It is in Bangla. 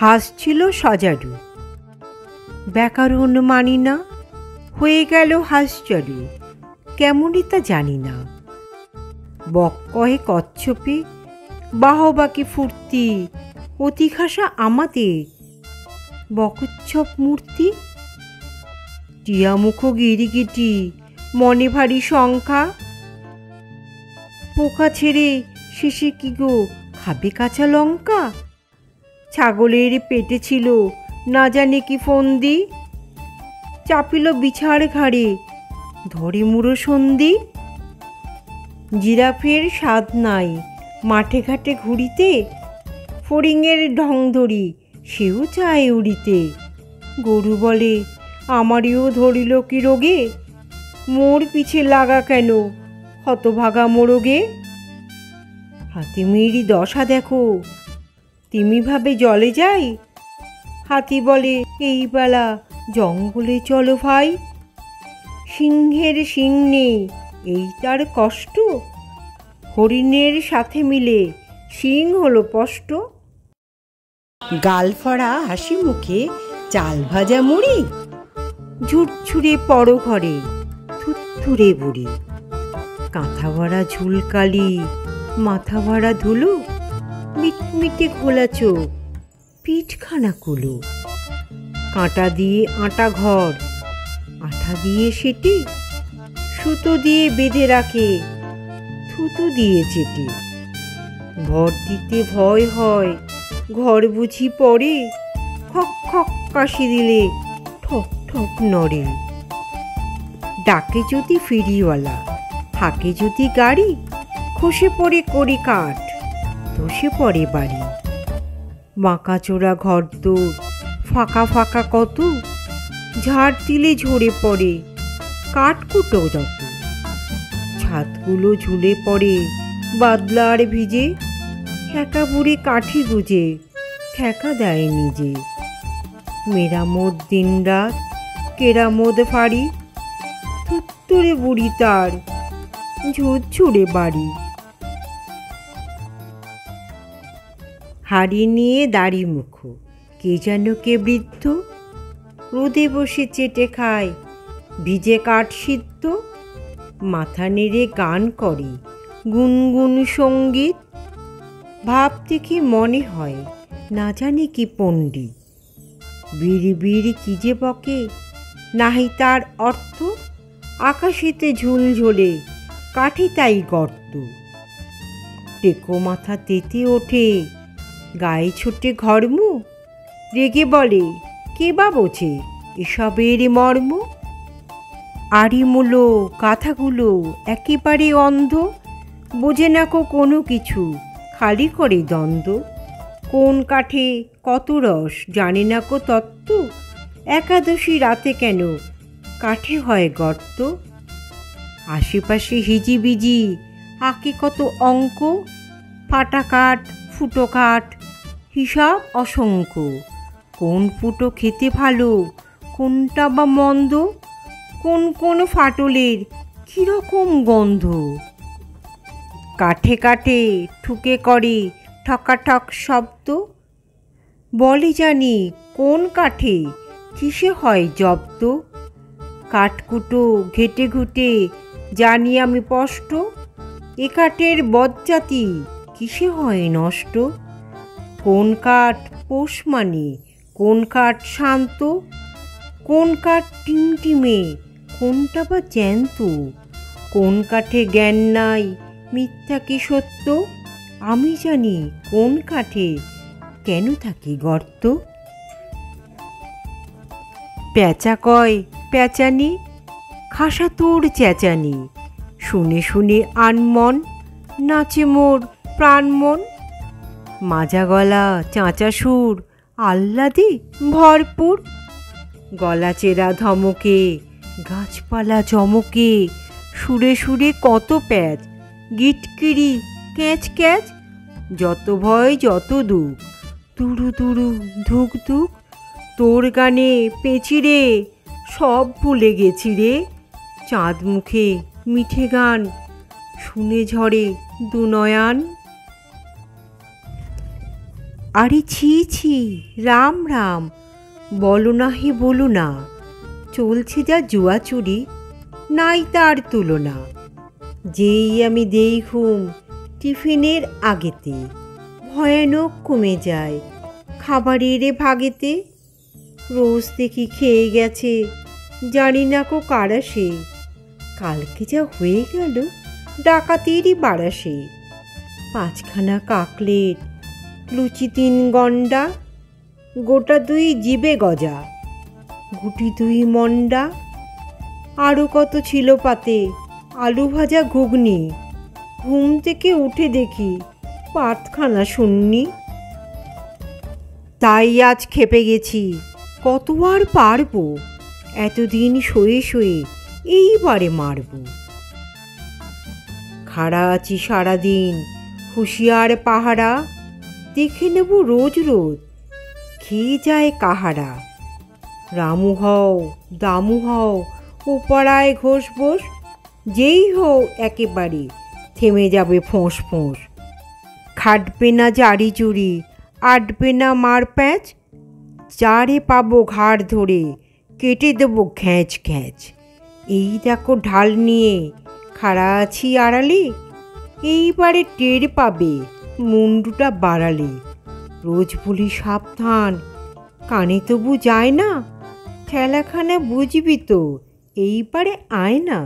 হাসছিল সজারু। ব্যাকরণ মানি না, হয়ে গেল হাসচারু, কেমনই তা জানি না। বক কহে কচ্ছপে, বাহবাকি ফুর্তি, অতি খাসা আমাদের বকচ্ছপ মূর্তি। টিয়ামুখ গিরিগিটি, মনে ভারী সংখ্যা, পোকা ছেড়ে শেষে কি গো খাবে কাঁচা লঙ্কা। ছাগলের পেটে ছিল না জানে কি ফন্দি, চাপিল বিছাড় ঘাড়ে ধরে মুড়ো সন্ধি। জিরাফের স্বাদ নাই মাঠে ঘাটে ঘুরিতে, ফড়িংয়ের ঢং ধরি সেও চায় উড়িতে। গরু বলে আমারিও ধরিল কি রোগে, মোর পিছে লাগা কেন হতভাগা মোরগে। হাতিমির দশা দেখো, তিমি ভাবে জলে যাই, হাতি বলে এই বেলা জঙ্গলে চলো ভাই। সিংহের শিং নেই এই তার কষ্ট, হরিণের সাথে মিলে শিং হলো স্পষ্ট। গালফড়া হাসি মুখে চাল ভাজা মুড়ি, ঝুরঝুরে পড়ো ঘরে থুথুরে বুড়ি। কাঁথা ভরা ঝুলকালি, মাথা ভরা ধুলো, মিটমিটে খোলা চোখ, পিঠখানা কুলো। কাঁটা দিয়ে আটা ঘর, আঠা দিয়ে সেটি, সুতো দিয়ে বেঁধে রাখে থুতু দিয়ে চেটে। ভর দিতে ভয় হয়, ঘর বুঝি পড়ে, খক খক কাশি দিলে ঠক ঠক নড়ে। ডাকে যদি ফেরিওয়ালা, হাঁকে যদি গাড়ি, খসে পড়ে কড়ি কাঠ, ধসে পড়ে বাড়ি। বাঁকা চোরা ঘরদোর, ফাঁকা ফাঁকা কত, ঝাড় দিলে ঝরে পড়ে কাঠকুটো যত। ছাদগুলো ঝুলে পড়ে বাদলার ভিজে, ঠেকা বুড়ি কাঠি গুজে ঠেকা দেয় নিজে। মেরামত দিন রাত, কেরামত ফাড়ি, থুত্তুরে বুড়ি তার ঝুরঝুরে বাড়ি। হাড়ি নিয়ে দাড়ি মুখ, কে যেন কে বৃদ্ধ, রোদে বসে চেটে খায় ভিজে কাঠ সিদ্ধ। মাথা নেড়ে গান করে গুনগুন সঙ্গীত, ভাবতে কি মনে হয় না জানি কি পণ্ডিত। বিড়ি বিড়ি কি যে বকে, নাহি তার অর্থ, আকাশেতে ঝুল ঝোলে কাঠে তাই গর্ত। টেকো মাথা তেতে ওঠে, গায়ে ছোটে ঘর্ম, রেগে বলে কে বা বোঝে এসবের মর্ম। আড়িমূলো কাঁথাগুলো একেবারে অন্ধ, বোঝে না কো কোনো কিছু, খালি করে দ্বন্দ্ব। কোন কাঠে কত রস জানে না কো তত্ত্ব, একাদশী রাতে কেন কাঠে হয় গর্ত। আশেপাশে হিজিবিজি আঁকে কত অঙ্ক, ফাটা কাঠ ফুটো কাঠ হিসাব অসংখ্য। কোন ফুটো খেতে ভালো কোনটা বা মন্দ, কোন কোন ফাটলের কীরকম গন্ধ। কাঠে কাঠে ঠুকে করে ঠকাঠক শব্দ, বলে জানি কোন কাঠে কিসে হয় জব্দ। কাঠকুটো ঘেটে ঘুটে জানি আমি স্পষ্ট, এ কাঠের বজ্জাতি কিসে হয় নষ্ট। কোন কাঠ পোষ মানে কোন কাঠ শান্ত, কোন কাঠ টিমটিমে কোনটা বা জ্যান্ত। কোন কাঠে জ্ঞান নাই মিথ্যা কি সত্য, আমি জানি কোন কাঠে কেন থাকি গর্ত। প্যাঁচা কয় প্যাঁচানি, খাসা তোর চেঁচানি, শুনে শুনে আনমন নাচে মোর প্রাণমন। মাজা গলা চাঁচা সুর আহ্লাদে ভরপুর, গলা চেরা ধমকে গাছপালা চমকে। সুরে সুরে কত প্যাচ গিটকিরি ক্যাচ ক্যাচ, যত ভয় যত দুঃখ তুরু তুরু ধুক ধুক। তোর গানে পেঁচিরে সব ভুলে গেছি রে, চাঁদ মুখে মিঠে গান শুনে ঝরে দুনয়ন। আরে ছি ছি, রাম রাম, বলো না হে বলো না, চলছে যা জুয়া চুরি, নাই তার তুলনা। যেই আমি দেই ঘুম টিফিনের আগেতে, ভয়ানক কমে যায় খাবারের ভাগেতে। রোজ দেখি খেয়ে গেছে, জানি না কো কারা সে, কালকে যা হয়ে গেল ডাকাতেরই বারাসে। 5খানা কাকলেট, লুচি 3 গন্ডা, গোটা 2 জিবে গজা, গুটি 2 মন্ডা, আরও কত ছিল পাতে, আলু ভাজা ঘুগনি। ঘুম থেকে উঠে দেখি 5খানা শূন্যি। তাই আজ খেপে গেছি, কত আর পারবো, এতদিন শোয়ে শোয়ে এইবারে মারবো। খাড়া আছি সারাদিন, হুঁশিয়ার পাহারা, দেখে নেব রোজ রোজ খেয়ে যায় কাহারা। রামু হও দামু হও ও পাড়ায় ঘোষ বোস, যেই হও একেবারে থেমে যাবে ফোঁস ফোঁস। খাটবে না জারি জুড়ি, আটবে না মার প্যাঁচ, যারে পাবো ঘাড় ধরে কেটে দেবো ঘ্যাঁচ ঘ্যাঁচ। এই দেখো ঢাল নিয়ে খাড়া আছি আড়ালে, এইবারে টের পাবে মুন্ডুটা বাড়ালে। রোজ বলি সাবধান, কানে তবু যায় না, খেলাখানা বুঝবি তো, এইবারে আয় না।